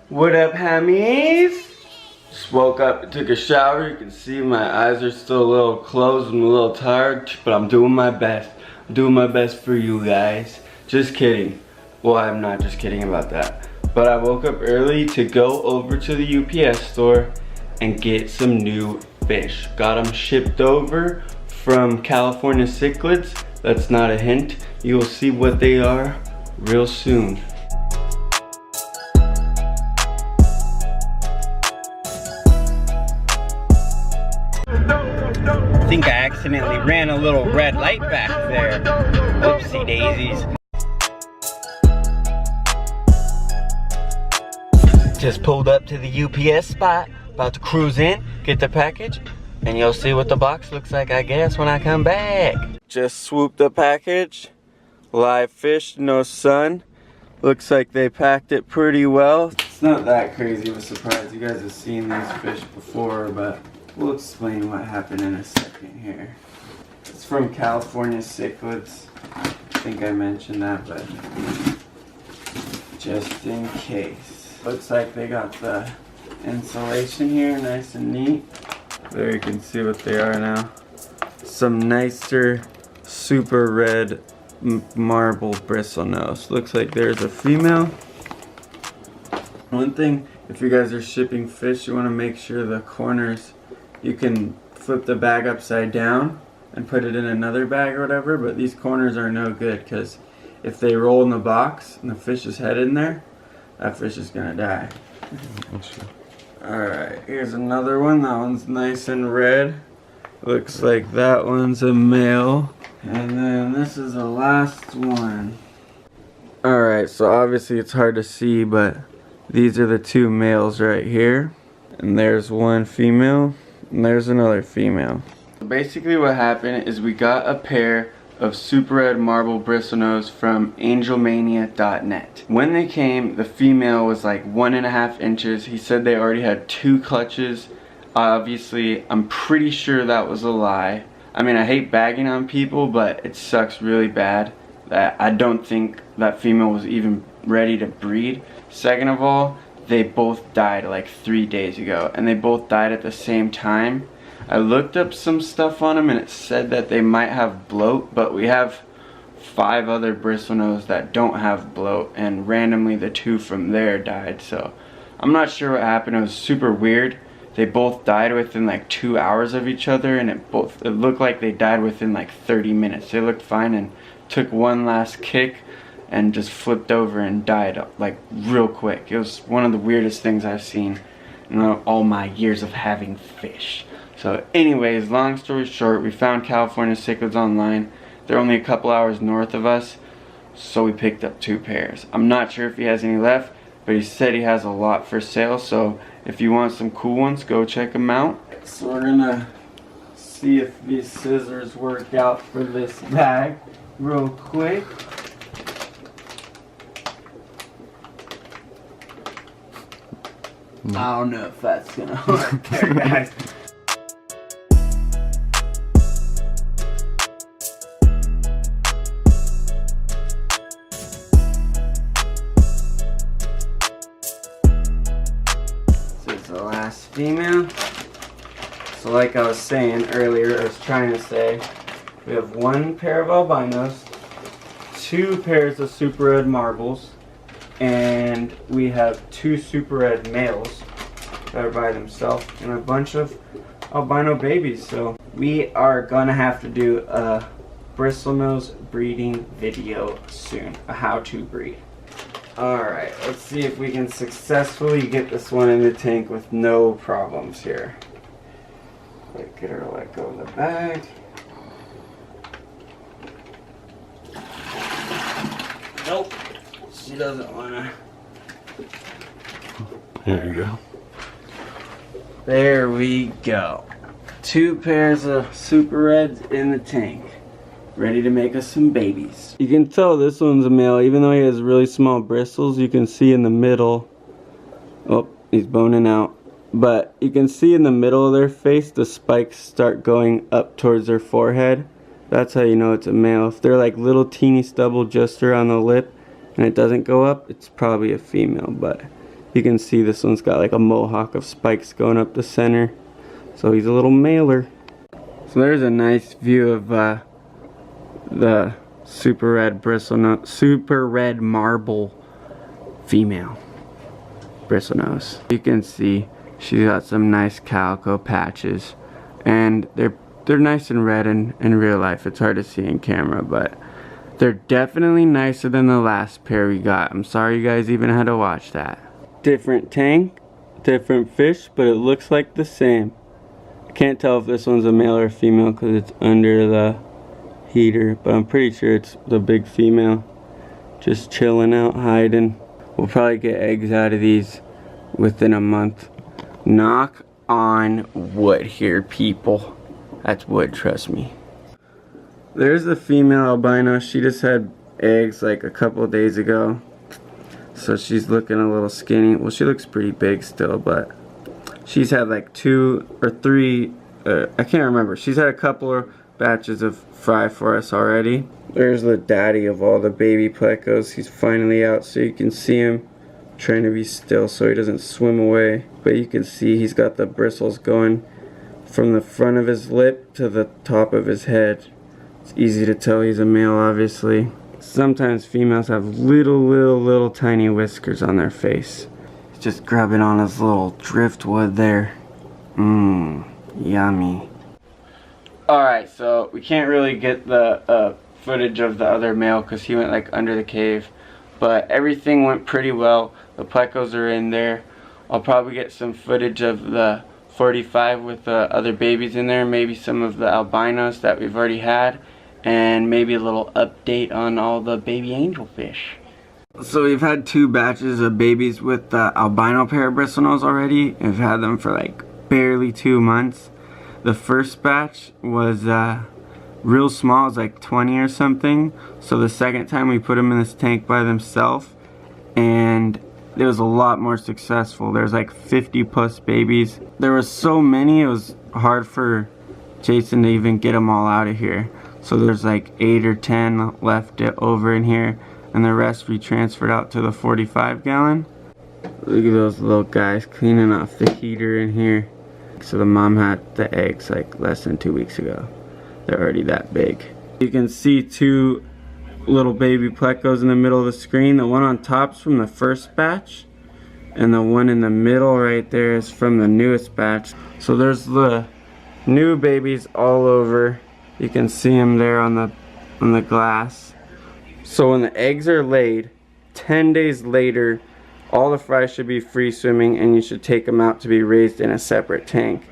What up, hammies? Just woke up, took a shower. You can see my eyes are still a little closed. I'm a little tired, but I'm doing my best. I'm doing my best for you guys. Just kidding. Well, I'm not just kidding about that. But I woke up early to go over to the UPS store and get some new fish. Got them shipped over from California cichlids. That's not a hint. You will see what they are real soon. I think I accidentally ran a little red light back there. Whoopsie daisies. Just pulled up to the UPS spot, about to cruise in, get the package, and you'll see what the box looks like, I guess, when I come back. Just swooped the package. Live fish, no sun. Looks like they packed it pretty well. It's not that crazy of a surprise. You guys have seen these fish before, but we'll explain what happened in a second here. It's from California cichlids. I think I mentioned that, but just in case. Looks like they got the insulation here nice and neat. There you can see what they are now. Some nicer, super red marble bristlenose. Looks like there's a female. One thing, if you guys are shipping fish, you want to make sure the corners, you can flip the bag upside down and put it in another bag or whatever, but these corners are no good because if they roll in the box and the fish's head in there, that fish is gonna die. Alright, here's another one. That one's nice and red. Looks like that one's a male. And then this is the last one. Alright, so obviously it's hard to see, but these are the two males right here. And there's one female, and there's another female. Basically what happened is we got a pair of super red marble bristlenose from angelmania.net. When they came, the female was like 1.5 inches. He said they already had 2 clutches. Obviously, I'm pretty sure that was a lie. I mean, I hate bagging on people, but it sucks really bad that I don't think that female was even ready to breed. Second of all, they both died like 3 days ago, and they both died at the same time. I looked up some stuff on them and it said that they might have bloat, but we have 5 other bristlenose that don't have bloat, and randomly the 2 from there died, so I'm not sure what happened. It was super weird. They both died within like 2 hours of each other, and it looked like they died within like 30 minutes. They looked fine and took one last kick and just flipped over and died like real quick. It was one of the weirdest things I've seen in all my years of having fish. So anyways, long story short, we found California cichlids online. They're only a couple hours north of us, so we picked up 2 pairs. I'm not sure if he has any left, but he said he has a lot for sale, so if you want some cool ones, go check them out. So we're gonna see if these scissors work out for this bag real quick. I don't know if that's gonna work there, guys. The last female. So like I was saying earlier, I was trying to say, we have 1 pair of albinos, 2 pairs of super red marbles, and we have 2 super red males that are by themselves, and a bunch of albino babies. So we are gonna have to do a bristlenose breeding video soon, a how-to breed. Alright, let's see if we can successfully get this one in the tank with no problems here. Quick, get her to let go of the bag. Nope, she doesn't wanna. There you go. There we go. 2 pairs of super reds in the tank. Ready to make us some babies. You can tell this one's a male, even though he has really small bristles. You can see in the middle, oh, he's boning out. But you can see in the middle of their face, the spikes start going up towards their forehead. That's how you know it's a male. If they're like little teeny stubble just around the lip and it doesn't go up, it's probably a female. But You can see this one's got like a mohawk of spikes going up the center. So he's a little mailer. So there's a nice view of the super red marble female bristlenose. You can see she's got some nice calico patches, and they're nice and red in real life. It's hard to see in camera, but they're definitely nicer than the last pair we got. I'm sorry you guys even had to watch that. Different tank, different fish, but it looks like the same. I can't tell if this one's a male or female because it's under the heater, but I'm pretty sure it's the big female, just chilling out, hiding. We'll probably get eggs out of these within a month. Knock on wood here, people. That's wood, trust me. There's the female albino. She just had eggs like a couple of days ago, so she's looking a little skinny. Well, she looks pretty big still, but she's had like 2 or 3, I can't remember. She's had a couple of batches of fry for us already. There's the daddy of all the baby plecos. He's finally out, so you can see him trying to be still so he doesn't swim away. But you can see he's got the bristles going from the front of his lip to the top of his head. It's easy to tell he's a male, obviously. Sometimes females have little tiny whiskers on their face. He's just grubbing on his little driftwood there. Yummy. Alright, so we can't really get the footage of the other male because he went like under the cave. But everything went pretty well. The plecos are in there. I'll probably get some footage of the 45 with the other babies in there. Maybe some of the albinos that we've already had. And maybe a little update on all the baby angelfish. So we've had 2 batches of babies with the albino pair of bristlenose already. We've had them for like barely 2 months. The first batch was real small, it was like 20 or something. So the second time we put them in this tank by themselves, and it was a lot more successful. There's like 50 plus babies. There was so many, it was hard for Jason to even get them all out of here. So there's like 8 or 10 left over in here, and the rest we transferred out to the 45 gallon. Look at those little guys cleaning off the heater in here. So the mom had the eggs like less than 2 weeks ago. They're already that big. You can see 2 little baby plecos in the middle of the screen. The one on top's from the first batch, and the one in the middle right there is from the newest batch. So there's the new babies all over. You can see them there on the glass. So when the eggs are laid, 10 days later, all the fry should be free swimming, and you should take them out to be raised in a separate tank.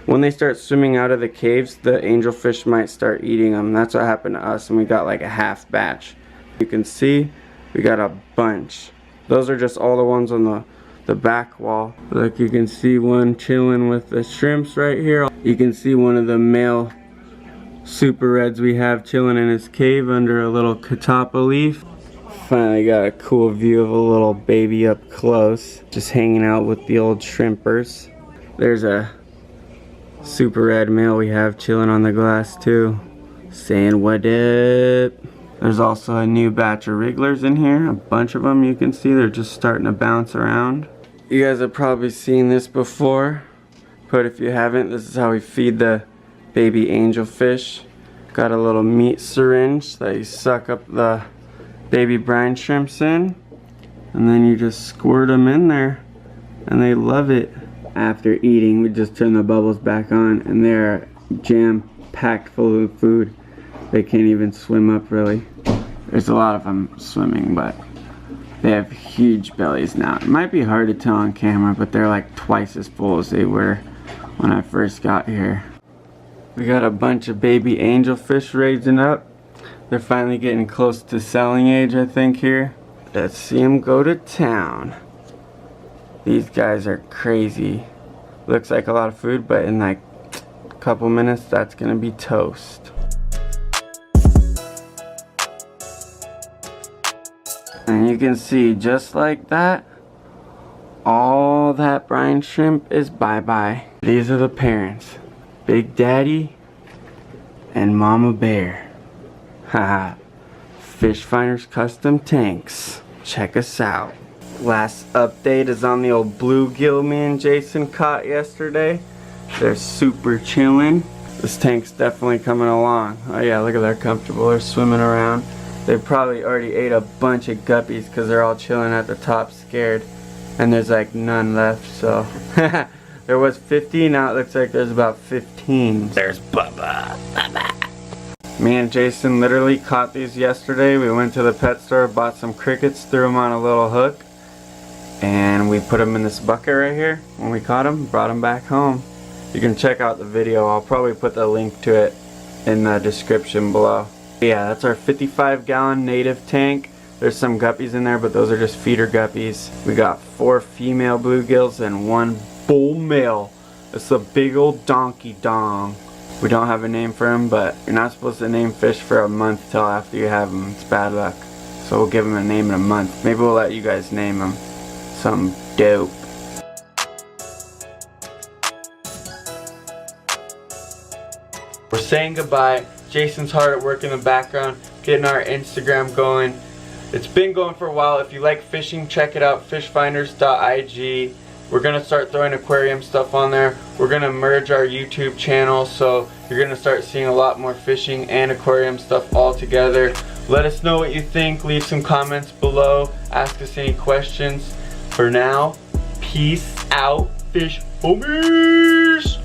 When they start swimming out of the caves, the angelfish might start eating them. That's what happened to us, and we got like a half batch. You can see we got a bunch. Those are just all the ones on the back wall. Like you can see one chilling with the shrimps right here. You can see one of the male super reds we have chilling in his cave under a little catappa leaf. Finally got a cool view of a little baby up close, just hanging out with the old shrimpers. There's a super red male we have chilling on the glass too, saying what up. There's also a new batch of wrigglers in here, a bunch of them. You can see they're just starting to bounce around. You guys have probably seen this before, but if you haven't, this is how we feed the baby angelfish. Got a little meat syringe that you suck up the baby brine shrimps in, and then you just squirt them in there, and they love it. After eating, we just turn the bubbles back on, and they're jam-packed full of food. They can't even swim up really. There's a lot of them swimming, but they have huge bellies now. It might be hard to tell on camera, but they're like twice as full as they were when I first got here. We got a bunch of baby angelfish raising up. They're finally getting close to selling age, I think, here. Let's see them go to town. These guys are crazy. Looks like a lot of food, but in like a couple minutes, that's gonna be toast. And you can see, just like that, all that brine shrimp is bye-bye. These are the parents. Big Daddy and Mama Bear. Haha. Fish Finders Custom Tanks. Check us out. Last update is on the old bluegill me and Jason caught yesterday. They're super chilling. This tank's definitely coming along. Oh yeah, look at they're comfortable. They're swimming around. They probably already ate a bunch of guppies because they're all chilling at the top scared. And there's like none left, so. There was 50, now it looks like there's about 15. There's Bubba. Me and Jason literally caught these yesterday. We went to the pet store, bought some crickets, threw them on a little hook, and we put them in this bucket right here. When we caught them, brought them back home. You can check out the video. I'll probably put the link to it in the description below. Yeah, that's our 55-gallon native tank. There's some guppies in there, but those are just feeder guppies. We got 4 female bluegills and 1 bull male. It's a big old donkey dong. We don't have a name for him, but you're not supposed to name fish for a month till after you have them. It's bad luck. So we'll give him a name in a month. Maybe we'll let you guys name him something dope. We're saying goodbye. Jason's hard at work in the background, getting our Instagram going. It's been going for a while. If you like fishing, check it out, fishfinders.ig. We're going to start throwing aquarium stuff on there. We're going to merge our YouTube channel, so you're going to start seeing a lot more fishing and aquarium stuff all together. Let us know what you think. Leave some comments below. Ask us any questions. For now, peace out, fish homies!